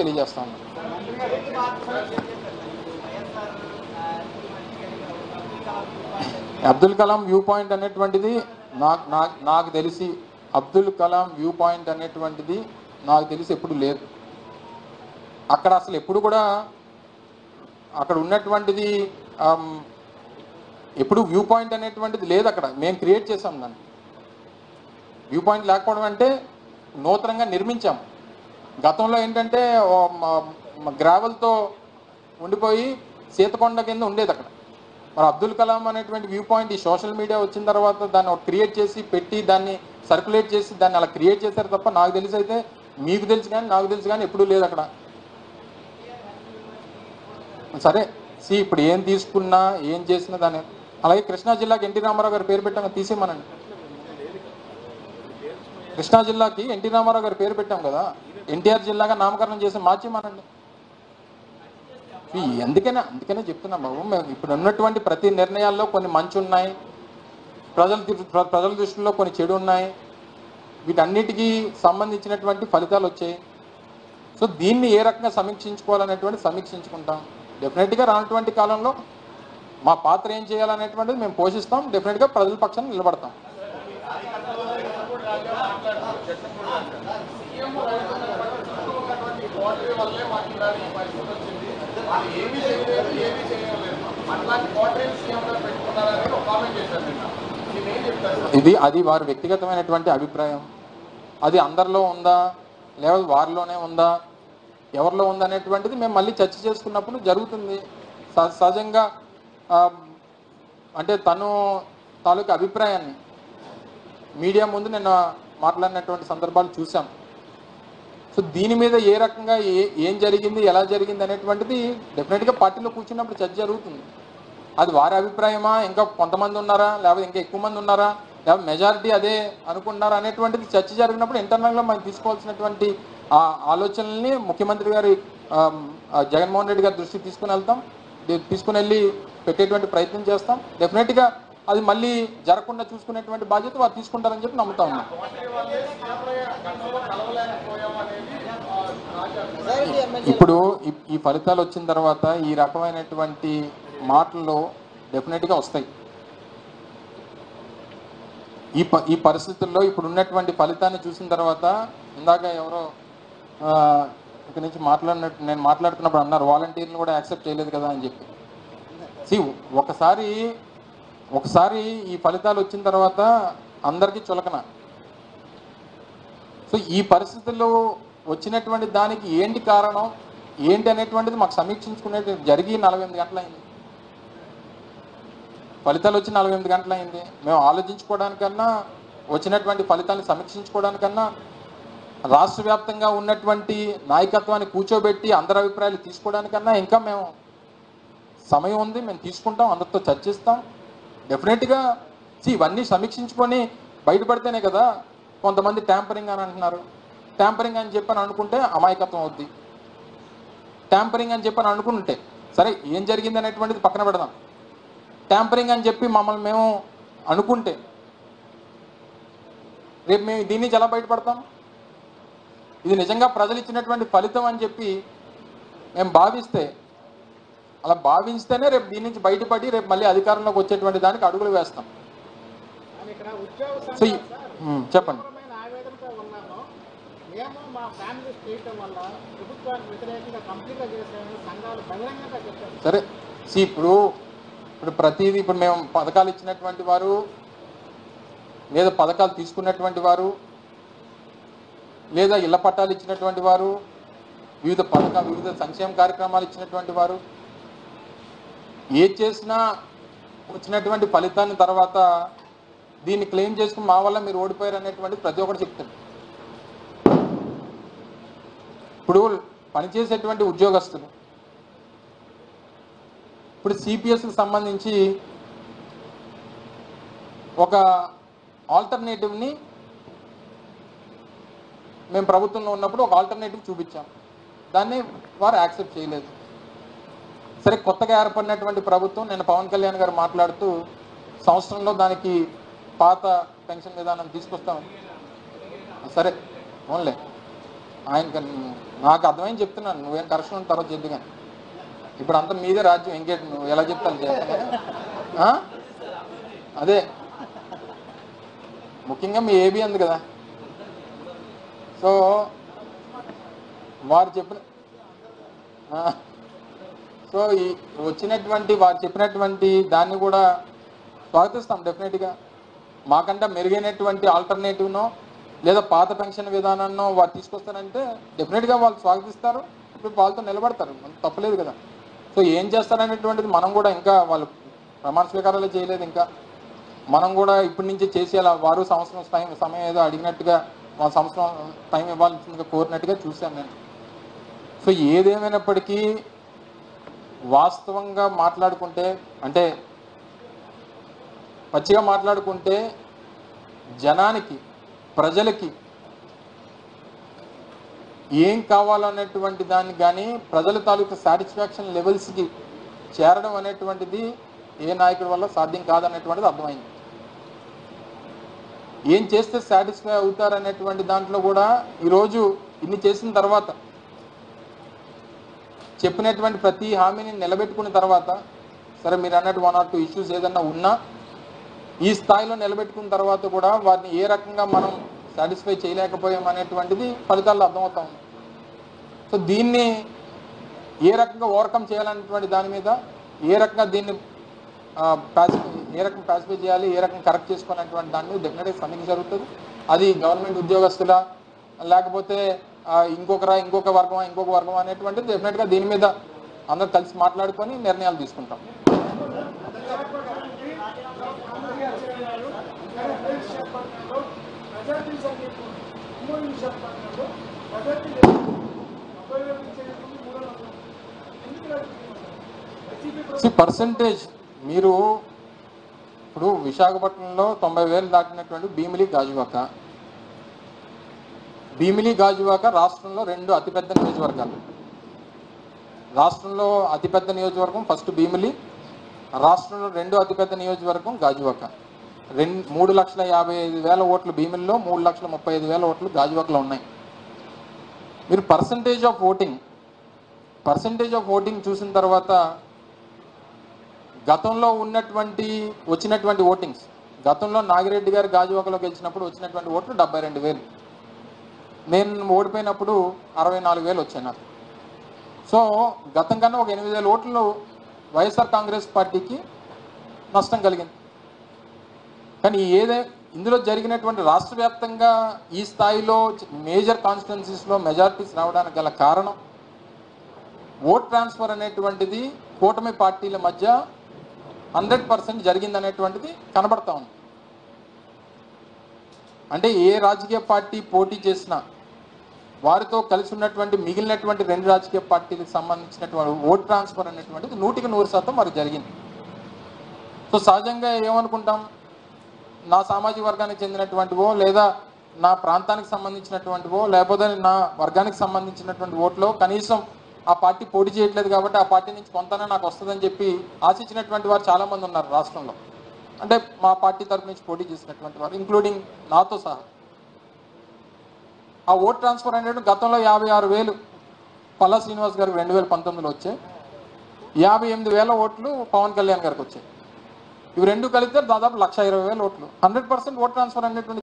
తెలియజేస్తాను. Abdul Kalam view point అనేటువంటిది నాకు తెలిసి అబ్దుల్ కలాం వ్యూ పాయింట్ అనేటువంటిది నాకు తెలిసి ఎప్పుడు లేదు. అక్కడ అసలు ఎప్పుడు కూడా అక్కడ ఉన్నటువంటిది ఎప్పుడు వ్యూ పాయింట్ అనేటువంటిది లేదు. అక్కడ మేము క్రియేట్ చేసాం. దాన్ని వ్యూ పాయింట్ లేకపోవడం అంటే నూతనంగా నిర్మించాం. గతంలో ఏంటంటే గ్రావెల్తో ఉండిపోయి సీతకొండ కింద ఉండేది అక్కడ. మరి అబ్దుల్ కలాం అనేటువంటి వ్యూ పాయింట్ ఈ సోషల్ మీడియా వచ్చిన తర్వాత దాన్ని క్రియేట్ చేసి పెట్టి దాన్ని సర్క్యులేట్ చేసి దాన్ని అలా క్రియేట్ చేశారు తప్ప నాకు తెలిసి అయితే మీకు తెలుసు కానీ నాకు తెలుసు కానీ ఎప్పుడూ లేదు అక్కడ. సరే ఇప్పుడు ఏం తీసుకున్నా ఏం చేసినా దాన్ని అలాగే కృష్ణా జిల్లాకి ఎన్టీ రామారావు గారి పేరు పెట్టాం, తీసేయమనండి. కృష్ణా జిల్లాకి ఎన్టీ రామారావు గారి పేరు పెట్టాం కదా, ఎన్టీఆర్ జిల్లాగా నామకరణం చేసి మార్చేమనండి. అందుకనే చెప్తున్నాం బాబు, మేము ఇప్పుడు ఉన్నటువంటి ప్రతి నిర్ణయాల్లో కొన్ని మంచి ఉన్నాయి, ప్రజల దృష్టిలో కొన్ని చెడు ఉన్నాయి. వీటన్నిటికీ సంబంధించినటువంటి ఫలితాలు వచ్చాయి. సో దీన్ని ఏ రకంగా సమీక్షించుకోవాలనేటువంటి సమీక్షించుకుంటాం. డెఫినెట్గా రానటువంటి కాలంలో మా పాత్ర ఏం చేయాలనేటువంటిది మేము పోషిస్తాం. డెఫినెట్గా ప్రజల పక్షాన్ని నిలబడతాం. అది వారి వ్యక్తిగతమైనటువంటి అభిప్రాయం. అది అందరిలో ఉందా లేదా వారిలోనే ఉందా ఎవరిలో ఉందా అనేటువంటిది మేము మళ్ళీ చర్చ చేసుకున్నప్పుడు జరుగుతుంది. సహజంగా అంటే తను తాలూకు అభిప్రాయాన్ని మీడియా ముందు నేను మాట్లాడినటువంటి సందర్భాలు చూసాం. సో దీని మీద ఏ రకంగా ఏం జరిగింది ఎలా జరిగింది అనేటువంటిది డెఫినెట్గా పార్టీలో కూర్చున్నప్పుడు చర్చ జరుగుతుంది. అది వారి అభిప్రాయమా, ఇంకా కొంతమంది ఉన్నారా, లేకపోతే ఇంకా ఎక్కువ మంది ఉన్నారా, లేకపోతే మెజారిటీ అదే అనుకుంటున్నారా అనేటువంటిది చర్చ జరిగినప్పుడు ఇంటర్నల్గా మనం తీసుకోవాల్సినటువంటి ఆ ఆలోచనల్ని ముఖ్యమంత్రి గారి జగన్మోహన్ రెడ్డి గారి దృష్టికి తీసుకుని వెళ్ళి పెట్టేటువంటి ప్రయత్నం చేస్తాం. డెఫినెట్గా అది మళ్ళీ జరగకుండా చూసుకునేటువంటి బాధ్యత వారు తీసుకుంటారని చెప్పి నమ్ముతా ఉన్నాం. ఇప్పుడు ఈ ఫలితాలు వచ్చిన తర్వాత ఈ రకమైనటువంటి మాటలు డెఫినెట్గా వస్తాయి. ఈ పరిస్థితుల్లో ఇప్పుడు ఉన్నటువంటి ఫలితాన్ని చూసిన తర్వాత ఇందాక ఎవరో ఇక్కడి నుంచి నేను మాట్లాడుతున్నప్పుడు అన్నారు వాలంటీర్లు కూడా యాక్సెప్ట్ చేయలేదు కదా అని చెప్పి. ఒకసారి ఈ ఫలితాలు వచ్చిన తర్వాత అందరికీ చులకన. సో ఈ పరిస్థితుల్లో వచ్చినటువంటి దానికి ఏంటి కారణం ఏంటి అనేటువంటిది మాకు సమీక్షించుకునే జరిగి 48 గంటలైంది. ఫలితాలు వచ్చి 48 గంటలైంది. మేము ఆలోచించుకోవడానికన్నా వచ్చినటువంటి ఫలితాలను సమీక్షించుకోవడానికన్నా రాష్ట్ర వ్యాప్తంగా ఉన్నటువంటి నాయకత్వాన్ని కూర్చోబెట్టి అందరి అభిప్రాయాలు తీసుకోవడానికన్నా ఇంకా మేము సమయం ఉంది. మేము తీసుకుంటాం, అందరితో చర్చిస్తాం. డెఫినెట్గా ఇవన్నీ సమీక్షించుకొని బయటపడితేనే కదా. కొంతమంది ట్యాంపరింగ్ అని అంటున్నారు. ట్యాంపరింగ్ అని చెప్పని అనుకుంటే అమాయకత్వం అవుద్ది. ట్యాంపరింగ్ అని చెప్పని అనుకుంటే సరే ఏం జరిగింది అనేటువంటిది పక్కన పెడదాం. ట్యాంపరింగ్ అని చెప్పి మమ్మల్ని మేము అనుకుంటే రేపు మేము దీని నుంచి ఎలా బయటపడతాం? ఇది నిజంగా ప్రజలు ఇచ్చినటువంటి ఫలితం అని చెప్పి మేము అలా భావిస్తేనే రేపు దీని నుంచి బయటపడి రేపు మళ్ళీ అధికారంలోకి వచ్చేటువంటి దానికి అడుగులు వేస్తాం. చెప్పండి. సరే ఇప్పుడు ప్రతిదీ ఇప్పుడు మేము పథకాలు ఇచ్చినటువంటి వారు లేదా పథకాలు తీసుకున్నటువంటి వారు లేదా ఇళ్ల పట్టాలు ఇచ్చినటువంటి వారు వివిధ సంక్షేమ కార్యక్రమాలు ఇచ్చినటువంటి వారు ఏది చేసినా వచ్చినటువంటి ఫలితాన్ని తర్వాత దీన్ని క్లెయిమ్ చేసుకుని మా వల్ల మీరు ఓడిపోయారు అనేటువంటి ప్రతి ఒక్కరు చెప్తారు. ఇప్పుడు పనిచేసేటువంటి ఉద్యోగస్తులు ఇప్పుడు సిపిఎస్కి సంబంధించి ఒక ఆల్టర్నేటివ్ని మేము ప్రభుత్వంలో ఉన్నప్పుడు ఒక ఆల్టర్నేటివ్ చూపించాం. దాన్ని వారు యాక్సెప్ట్ చేయలేదు. సరే కొత్తగా ఏర్పడినటువంటి ప్రభుత్వం నిన్న పవన్ కళ్యాణ్ గారు మాట్లాడుతూ సంవత్సరంలో దానికి పాత పెన్షన్ విధానం తీసుకొస్తాం. సరే ఓన్లే ఆయన నాకు అర్థమైంది చెప్తున్నాను, నువ్వేం కరెక్షన్ ఉన్న తర్వాత చెద్దు కానీ ఇప్పుడు అంతా మీదే రాజ్యం, ఇంకేంటి నువ్వు ఎలా చెప్తాను చేస్తాను. అదే ముఖ్యంగా మీ ఏబీ అంది కదా, సో వారు చెప్పిన సో ఈ వచ్చినటువంటి వారు చెప్పినటువంటి దాన్ని కూడా స్వాగతిస్తాం డెఫినెట్గా. మాకంటే మెరుగైనటువంటి ఆల్టర్నేటివ్నో లేదా పాత పెన్షన్ విధానాన్నో వారు తీసుకొస్తారంటే డెఫినెట్గా వాళ్ళు స్వాగతిస్తారు, ఇప్పుడు వాళ్ళతో నిలబడతారు, తప్పలేదు కదా. సో ఏం చేస్తారనేటువంటిది మనం కూడా ఇంకా వాళ్ళు ప్రమాణ స్వీకారాలు చేయలేదు, ఇంకా మనం కూడా ఇప్పటి నుంచి చేసేలా వారు సంవత్సరం సమయం ఏదో అడిగినట్టుగా మా సంవత్సరం టైం ఇవ్వాల్సిందిగా కోరినట్టుగా చూశాను నేను. సో ఏదేమైనప్పటికీ వాస్తవంగా మాట్లాడుకుంటే, అంటే పచ్చిగా మాట్లాడుకుంటే జనానికి ప్రజలకి ఏం కావాలనేటువంటి దాన్ని కానీ ప్రజల తాలూకు సాటిస్ఫాక్షన్ లెవెల్స్కి చేరడం అనేటువంటిది ఏ నాయకుడి వల్ల సాధ్యం కాదనేటువంటిది అర్థమైంది. ఏం చేస్తే సాటిస్ఫై అవుతారనేటువంటి దాంట్లో కూడా ఈరోజు ఇన్ని చేసిన తర్వాత, చెప్పినటువంటి ప్రతి హామీని నిలబెట్టుకున్న తర్వాత, సరే మీరు అన్నట్టు 1 or 2 ఇష్యూస్ ఏదన్నా ఉన్నా ఈ స్థాయిలో నిలబెట్టుకున్న తర్వాత కూడా వాటిని ఏ రకంగా మనం సాటిస్ఫై చేయలేకపోయాం అనేటువంటిది ఫలితాల్లో అర్థమవుతా ఉంది. సో దీన్ని ఏ రకంగా ఓవర్కమ్ చేయాలనేటువంటి దాని మీద, ఏ రకంగా దీన్ని ఏ రకంగా పాసిఫై చేయాలి, ఏ రకంగా కరెక్ట్ చేసుకోవాలనేటువంటి దాని మీద డెఫినెట్గా సమీక్ష జరుగుతుంది. అది గవర్నమెంట్ ఉద్యోగస్తుల లేకపోతే ఇంకొక వర్గం అనేటువంటిది డెఫినెట్గా దీని మీద అందరూ కలిసి మాట్లాడుకొని నిర్ణయాలు తీసుకుంటాం. పర్సంటేజ్ మీరు ఇప్పుడు విశాఖపట్నంలో 90,000 దాటినటువంటి భీమిలి గాజువాక రాష్ట్రంలో 2 అతిపెద్ద నియోజకవర్గాలు. రాష్ట్రంలో అతిపెద్ద నియోజకవర్గం ఫస్ట్ భీమిలి, రాష్ట్రంలో 2వ అతిపెద్ద నియోజకవర్గం గాజువాక. 3,55,000 ఓట్లు భీమిలిలో, 3,35,000 ఓట్లు గాజువాకలో ఉన్నాయి. మీరు పర్సంటేజ్ ఆఫ్ ఓటింగ్ చూసిన తర్వాత గతంలో వచ్చినటువంటి ఓటింగ్స్, గతంలో నాగిరెడ్డి గారు గాజువాకలో గెలిచినప్పుడు వచ్చినటువంటి ఓట్లు 72,000, నేను ఓడిపోయినప్పుడు 64,000 వచ్చాయి నాకు. సో గతం కన్నా ఒక 8,000 ఓట్లు వైఎస్ఆర్ కాంగ్రెస్ పార్టీకి నష్టం కలిగింది. కానీ ఇందులో జరిగినటువంటి రాష్ట్ర వ్యాప్తంగా ఈ స్థాయిలో మేజర్ కాన్స్టిట్యున్సీస్లో మెజారిటీస్ రావడానికి గల కారణం ఓట్ ట్రాన్స్ఫర్ అనేటువంటిది కూటమి పార్టీల మధ్య 100% జరిగిందనేటువంటిది కనబడతా ఉంది. అంటే ఏ రాజకీయ పార్టీ పోటీ చేసినా వారితో కలిసి ఉన్నటువంటి మిగిలినటువంటి 2 రాజకీయ పార్టీలకు సంబంధించినటువంటి ఓట్ ట్రాన్స్ఫర్ అనేటువంటిది 100% మరి జరిగింది. సో సహజంగా ఏమనుకుంటాం, నా సామాజిక వర్గానికి చెందినటువంటివో లేదా నా ప్రాంతానికి సంబంధించినటువంటివో లేకపోతే నా వర్గానికి సంబంధించినటువంటి ఓట్లో కనీసం ఆ పార్టీ పోటీ చేయట్లేదు కాబట్టి ఆ పార్టీ నుంచి కొంతనే నాకు వస్తుందని చెప్పి ఆశించినటువంటి వారు చాలామంది ఉన్నారు రాష్ట్రంలో. అంటే మా పార్టీ తరఫు నుంచి పోటీ చేసినటువంటి వారు, ఇంక్లూడింగ్ నాతో సహా. ఆ ఓట్ ట్రాన్స్ఫర్ అనేది గతంలో 56,000 పల్లా శ్రీనివాస్ గారికి 2019లో వచ్చాయి, 58,000 ఓట్లు పవన్ కళ్యాణ్ గారికి వచ్చాయి. ఇవి 2 కలిపితే దాదాపు 1,20,000 ఓట్లు. 100% ఓట్ ట్రాన్స్ఫర్ అనేటువంటి